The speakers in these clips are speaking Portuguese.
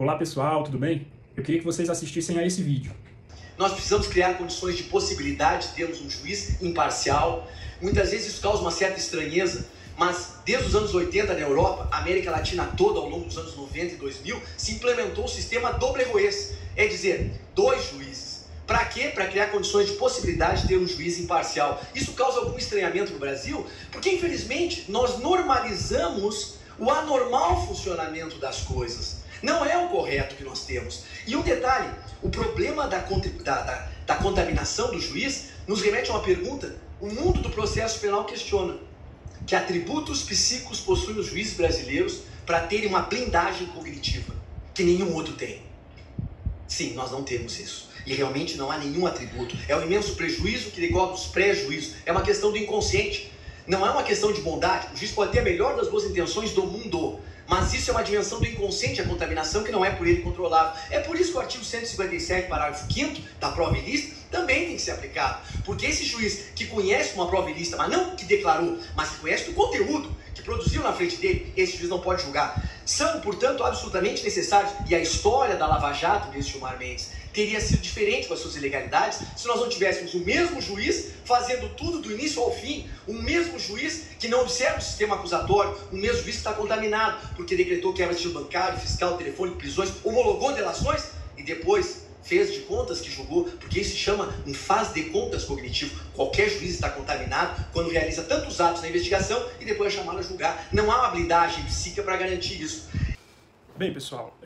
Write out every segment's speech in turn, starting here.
Olá pessoal, tudo bem? Eu queria que vocês assistissem a esse vídeo. Nós precisamos criar condições de possibilidade de termos um juiz imparcial. Muitas vezes isso causa uma certa estranheza, mas desde os anos 80 na Europa, a América Latina toda, ao longo dos anos 90 e 2000, se implementou o sistema doble juez, é dizer, dois juízes. Para quê? Para criar condições de possibilidade de ter um juiz imparcial. Isso causa algum estranhamento no Brasil, porque infelizmente nós normalizamos o anormal funcionamento das coisas. Não é o correto que nós temos. E um detalhe, o problema da contaminação do juiz nos remete a uma pergunta. O mundo do processo penal questiona que atributos psíquicos possuem os juízes brasileiros para terem uma blindagem cognitiva que nenhum outro tem. Sim, nós não temos isso. E realmente não há nenhum atributo. É um imenso prejuízo que decorre dos prejuízos. É uma questão do inconsciente. Não é uma questão de bondade. O juiz pode ter a melhor das boas intenções do mundo, mas isso é uma dimensão do inconsciente, a contaminação, que não é por ele controlável. É por isso que o artigo 157, parágrafo 5º da prova ilícita também tem que ser aplicado. Porque esse juiz que conhece uma prova ilícita, mas não que declarou, mas que conhece o conteúdo que produziu na frente dele, esse juiz não pode julgar. São, portanto, absolutamente necessários. E a história da Lava Jato, desse Gilmar Mendes, teria sido diferente com as suas ilegalidades se nós não tivéssemos o mesmo juiz fazendo tudo do início ao fim, o mesmo juiz que não observa o sistema acusatório, o mesmo juiz que está contaminado, porque decretou quebra de sigilo bancário, fiscal, telefone, prisões, homologou delações e depois fez de contas que julgou, porque isso se chama um faz de contas cognitivo. Qualquer juiz está contaminado quando realiza tantos atos na investigação e depois é chamado a julgar. Não há uma blindagem psíquica para garantir isso. Bem, pessoal,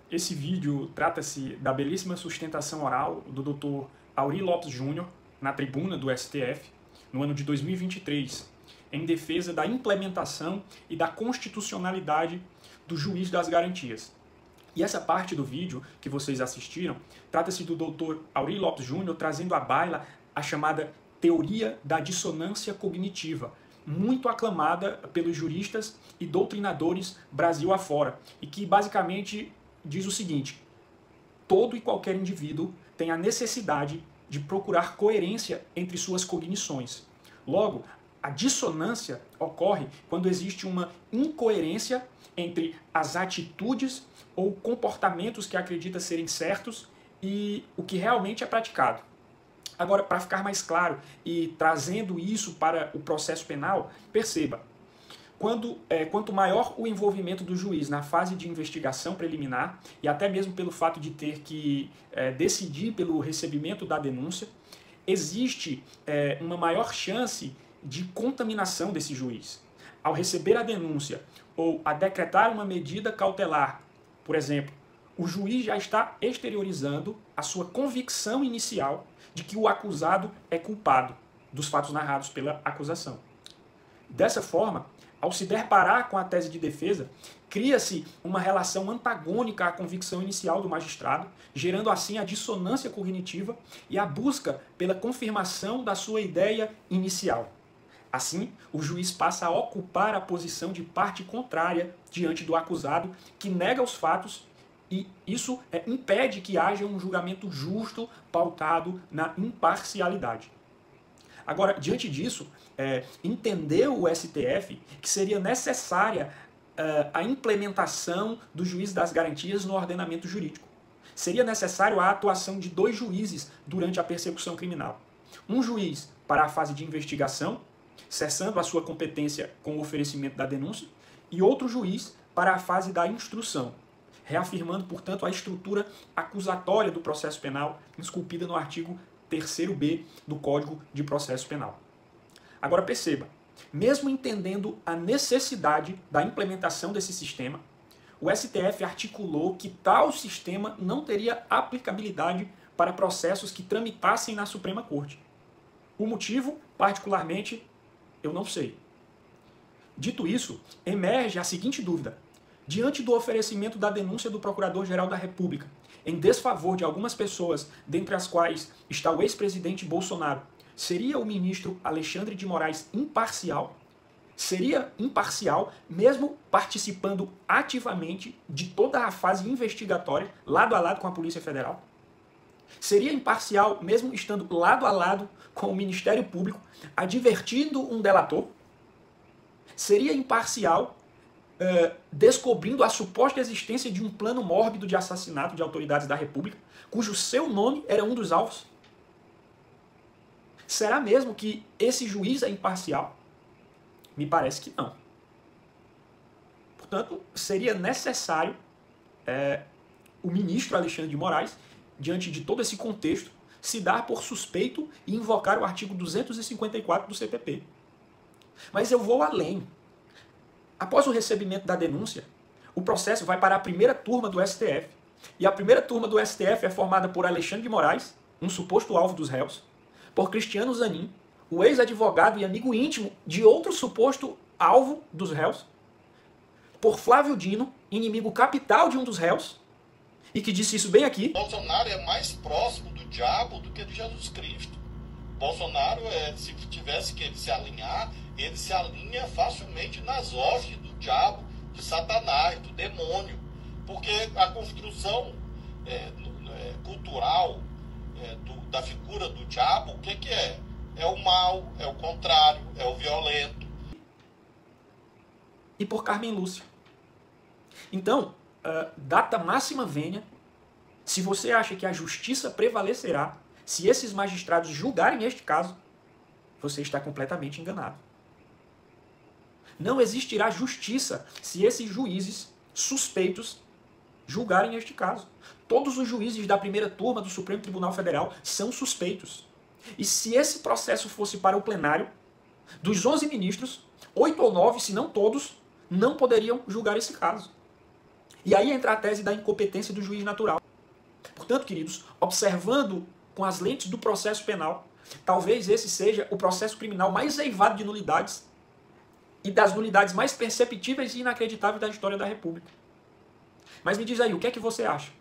esse vídeo trata-se da belíssima sustentação oral do Dr. Aury Lopes Júnior na tribuna do STF, no ano de 2023, em defesa da implementação e da constitucionalidade do juiz das garantias. E essa parte do vídeo que vocês assistiram trata-se do Dr. Aury Lopes Júnior trazendo à baila a chamada teoria da dissonância cognitiva, muito aclamada pelos juristas e doutrinadores Brasil afora, e que basicamente diz o seguinte: todo e qualquer indivíduo tem a necessidade de procurar coerência entre suas cognições. Logo, a dissonância ocorre quando existe uma incoerência entre as atitudes ou comportamentos que acredita serem certos e o que realmente é praticado. Agora, para ficar mais claro e trazendo isso para o processo penal, perceba, quanto maior o envolvimento do juiz na fase de investigação preliminar, e até mesmo pelo fato de ter que decidir pelo recebimento da denúncia, existe uma maior chance de contaminação desse juiz. Ao receber a denúncia ou a decretar uma medida cautelar, por exemplo, o juiz já está exteriorizando a sua convicção inicial de que o acusado é culpado dos fatos narrados pela acusação. Dessa forma, ao se deparar com a tese de defesa, cria-se uma relação antagônica à convicção inicial do magistrado, gerando assim a dissonância cognitiva e a busca pela confirmação da sua ideia inicial. Assim, o juiz passa a ocupar a posição de parte contrária diante do acusado, que nega os fatos, e isso impede que haja um julgamento justo, pautado na imparcialidade. Agora, diante disso, entendeu o STF que seria necessária a implementação do juiz das garantias no ordenamento jurídico. Seria necessário a atuação de dois juízes durante a persecução criminal. Um juiz para a fase de investigação, cessando a sua competência com o oferecimento da denúncia, e outro juiz para a fase da instrução, reafirmando, portanto, a estrutura acusatória do processo penal, esculpida no artigo 3º-B do Código de Processo Penal. Agora perceba, mesmo entendendo a necessidade da implementação desse sistema, o STF articulou que tal sistema não teria aplicabilidade para processos que tramitassem na Suprema Corte. O motivo, particularmente, eu não sei. Dito isso, emerge a seguinte dúvida: diante do oferecimento da denúncia do Procurador-Geral da República em desfavor de algumas pessoas, dentre as quais está o ex-presidente Bolsonaro, seria o ministro Alexandre de Moraes imparcial? Seria imparcial mesmo participando ativamente de toda a fase investigatória, lado a lado com a Polícia Federal? Seria imparcial mesmo estando lado a lado com o Ministério Público, advertindo um delator? Seria imparcial descobrindo a suposta existência de um plano mórbido de assassinato de autoridades da República, cujo seu nome era um dos alvos? Será mesmo que esse juiz é imparcial? Me parece que não. Portanto, seria necessário o ministro Alexandre de Moraes, diante de todo esse contexto, se dar por suspeito e invocar o artigo 254 do CPP. Mas eu vou além. Após o recebimento da denúncia, o processo vai para a primeira turma do STF. E a primeira turma do STF é formada por Alexandre de Moraes, um suposto alvo dos réus, por Cristiano Zanin, o ex-advogado e amigo íntimo de outro suposto alvo dos réus, por Flávio Dino, inimigo capital de um dos réus, e que disse isso bem aqui. Bolsonaro é mais próximo do diabo do que de Jesus Cristo. Bolsonaro, se tivesse que ele se alinhar, ele se alinha facilmente nas hostes do diabo, de Satanás, do demônio. Porque a construção cultural da figura do diabo, o que é? É o mal, é o contrário, é o violento. E por Carmen Lúcia. Então, data máxima venha, se você acha que a justiça prevalecerá, se esses magistrados julgarem este caso, você está completamente enganado. Não existirá justiça se esses juízes suspeitos julgarem este caso. Todos os juízes da primeira turma do Supremo Tribunal Federal são suspeitos. E se esse processo fosse para o plenário, dos 11 ministros, 8 ou 9, se não todos, não poderiam julgar esse caso. E aí entra a tese da incompetência do juiz natural. Portanto, queridos, observando com as lentes do processo penal, talvez esse seja o processo criminal mais eivado de nulidades e das nulidades mais perceptíveis e inacreditáveis da história da República. Mas me diz aí, o que é que você acha?